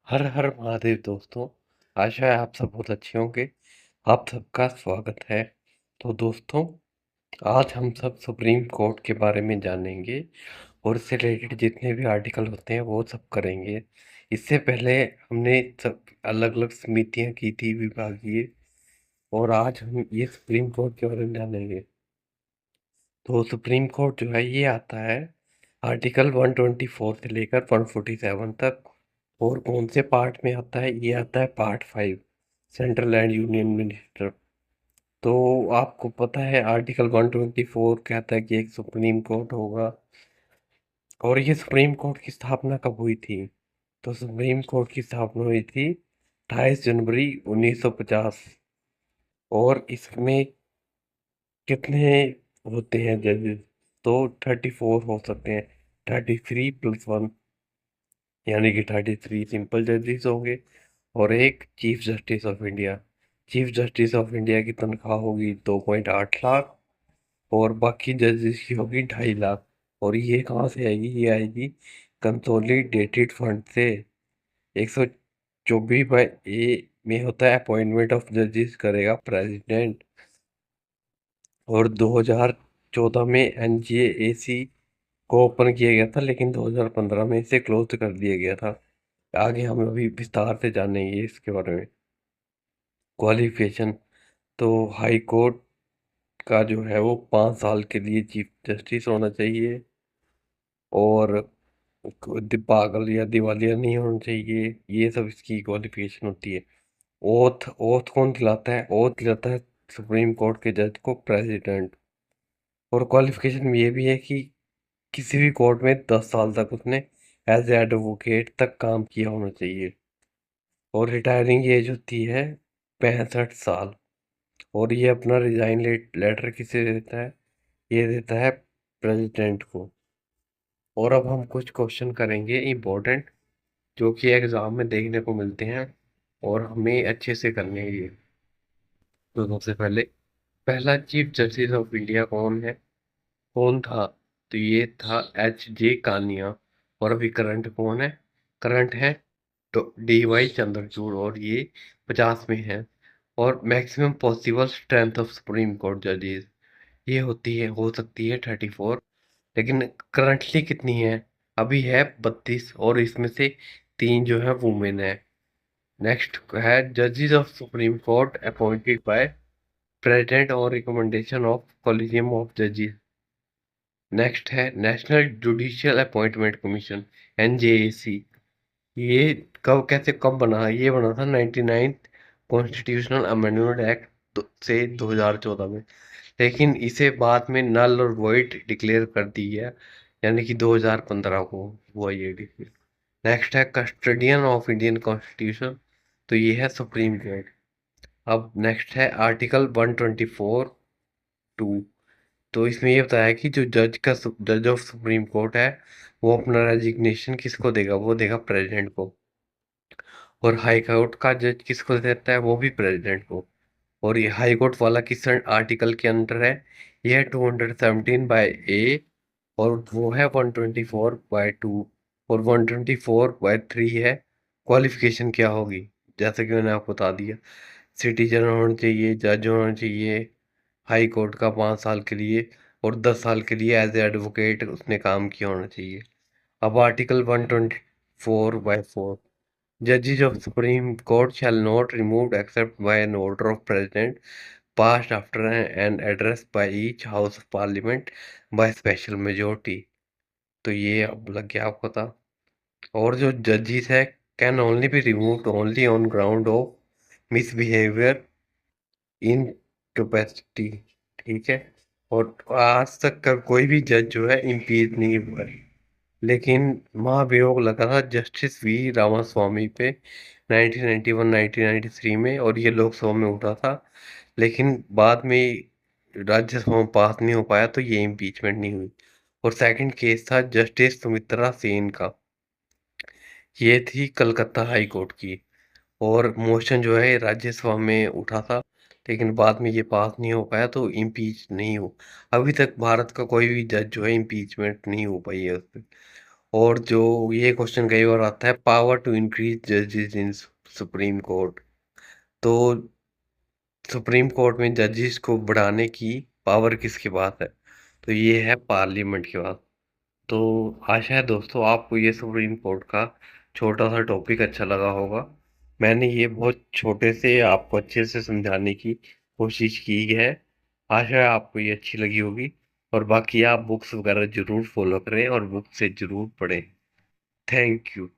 हर हर महादेव दोस्तों। आशा है आप सब बहुत अच्छे होंगे। आप सबका स्वागत है। तो दोस्तों, आज हम सब सुप्रीम कोर्ट के बारे में जानेंगे और इससे रिलेटेड जितने भी आर्टिकल होते हैं वो सब करेंगे। इससे पहले हमने सब अलग अलग समितियां की थी विभागीय, और आज हम ये सुप्रीम कोर्ट के बारे में जानेंगे। तो सुप्रीम कोर्ट जो है ये आता है आर्टिकल 124 से लेकर 147 तक। और कौन से पार्ट में आता है? ये आता है part 5, central and union minister. तो आपको पता है आर्टिकल 124 कहता है कि एक सुप्रीम कोर्ट होगा। और ये सुप्रीम कोर्ट की स्थापना कब हुई थी? तो सुप्रीम कोर्ट की स्थापना हुई थी 28 जनवरी 1950। और इसमें कितने होते हैं जजेस? तो 34 हो सकते हैं। 33+1, यानी कि 33 सिंपल जजेस होंगे और एक chief justice of India. Chief justice of India की तनख्वाह होगी 2.8 लाख, और बाकी जजेस की होगी 2.5 लाख। और ये कहाँ से आएगी? ये आएगी कंसोलिडेटेड फंड से। 124/A में होता है अपॉइंटमेंट ऑफ जजेस करेगा प्रेसिडेंट। और 2014 में NJAC को ओपन किया गया था, लेकिन 2015 में इसे क्लोज कर दिया गया था। आगे हम अभी विस्तार से जानेंगे इसके बारे में। क्वालिफिकेशन, तो हाई कोर्ट का जो है वो 5 साल के लिए चीफ जस्टिस होना चाहिए, और पागल या दिवालिया नहीं होना चाहिए। ये सब इसकी क्वालिफिकेशन होती है। ओथ ओथ कौन दिलाता है? ओथ दिलाता है सुप्रीम कोर्ट के जज को प्रेसिडेंट। और क्वालिफिकेशन में ये भी है कि किसी भी कोर्ट में 10 साल तक उसने एज एडवोकेट तक काम किया होना चाहिए। और रिटायरिंग एज होती है 65 साल। और ये अपना रिजाइन लेटर किसे देता है? ये देता है प्रेसिडेंट को। और अब हम कुछ क्वेश्चन करेंगे इम्पोर्टेंट, जो कि एग्जाम में देखने को मिलते हैं और हमें अच्छे से करने हैं ये। तो सबसे पहले, पहला चीफ जस्टिस ऑफ इंडिया कौन है? कौन था? तो ये था HJ कानिया। और अभी करंट कौन है? करंट है तो DY चंद्रचूड़, और ये 50 में है। और maximum possible strength of supreme court जजेस, ये होती है, हो सकती है 34। लेकिन करंटली कितनी है? अभी है 32, और इसमें से 3 जो है वुमेन है। नेक्स्ट है जजेस of supreme court appointed by president और रिकमेंडेशन ऑफ कॉलेजियम ऑफ जजेस। नेक्स्ट है national judicial appointment commission, NJAC। ये कब बना? ये बना था 99 कॉन्स्टिट्यूशनल अमेंडमेंट एक्ट से 2014 में। लेकिन इसे बाद में नल और वॉइड डिक्लेयर कर दी गया, यानी कि 2015 को हुआ ये डिक्लेयर। नेक्स्ट है कस्टोडियन ऑफ इंडियन कॉन्स्टिट्यूशन, तो ये है सुप्रीम कोर्ट। अब नेक्स्ट है आर्टिकल 124(2). तो इसमें ये बताया कि जो जज ऑफ सुप्रीम कोर्ट है, वो अपना रेजिग्नेशन किसको देगा? वो देगा प्रेसिडेंट को। और हाई कोर्ट का जज किसको देता है? वो भी प्रेसिडेंट को। और ये हाई कोर्ट वाला किस आर्टिकल के अंडर है? ये है 217(A), और वो है 124(2), और 124(3) है। क्वालिफिकेशन क्या होगी? जैसे कि मैंने आपको बता दिया, सिटीजन होना चाहिए, जज होना चाहिए, हाई कोर्ट का 5 साल के लिए, और 10 साल के लिए एज एडवोकेट उसने काम किया होना चाहिए। अब article 124(4) Judges of Supreme Court shall not removed except by an order of President passed after an address by each House of Parliament by special majority। तो ये अब लग गया आपको था। और जो जजेस है can only be removed only on ground of misbehaviour in capacity. ठीक है। और आज तक का कोई भी जज जो है इम्पीच नहीं हुआ है। लेकिन महाभियोग लगा था जस्टिस V रामास्वामी पे 1991-1993 में, और ये लोकसभा में उठा था। लेकिन बाद में राज्यसभा में पास नहीं हो पाया, तो ये इम्पीचमेंट नहीं हुई। और सेकंड केस था जस्टिस सुमित्रा सेन का। ये थी कलकत्ता हाई कोर्ट की। और मोशन जो है राज्यसभा में उठा था, लेकिन बाद में ये पास नहीं हो पाया, तो इम्पीच नहीं हो। अभी तक भारत का कोई भी जज जो है इम्पीचमेंट नहीं हो पाई है उस पे। और जो ये क्वेश्चन कई बार आता है, पावर टू इंक्रीज जजेस इन सुप्रीम कोर्ट। तो सुप्रीम कोर्ट में जजेस को बढ़ाने की पावर किसके पास है? तो ये है पार्लियामेंट के पास। तो आशा है दोस्तों आपको ये सुप्रीम कोर्ट का छोटा सा टॉपिक अच्छा लगा होगा। मैंने ये बहुत छोटे से आपको अच्छे से समझाने की कोशिश की है। आशा है आपको ये अच्छी लगी होगी। और बाकी आप बुक्स वगैरह जरूर फॉलो करें और बुक से जरूर पढ़ें। Thank you.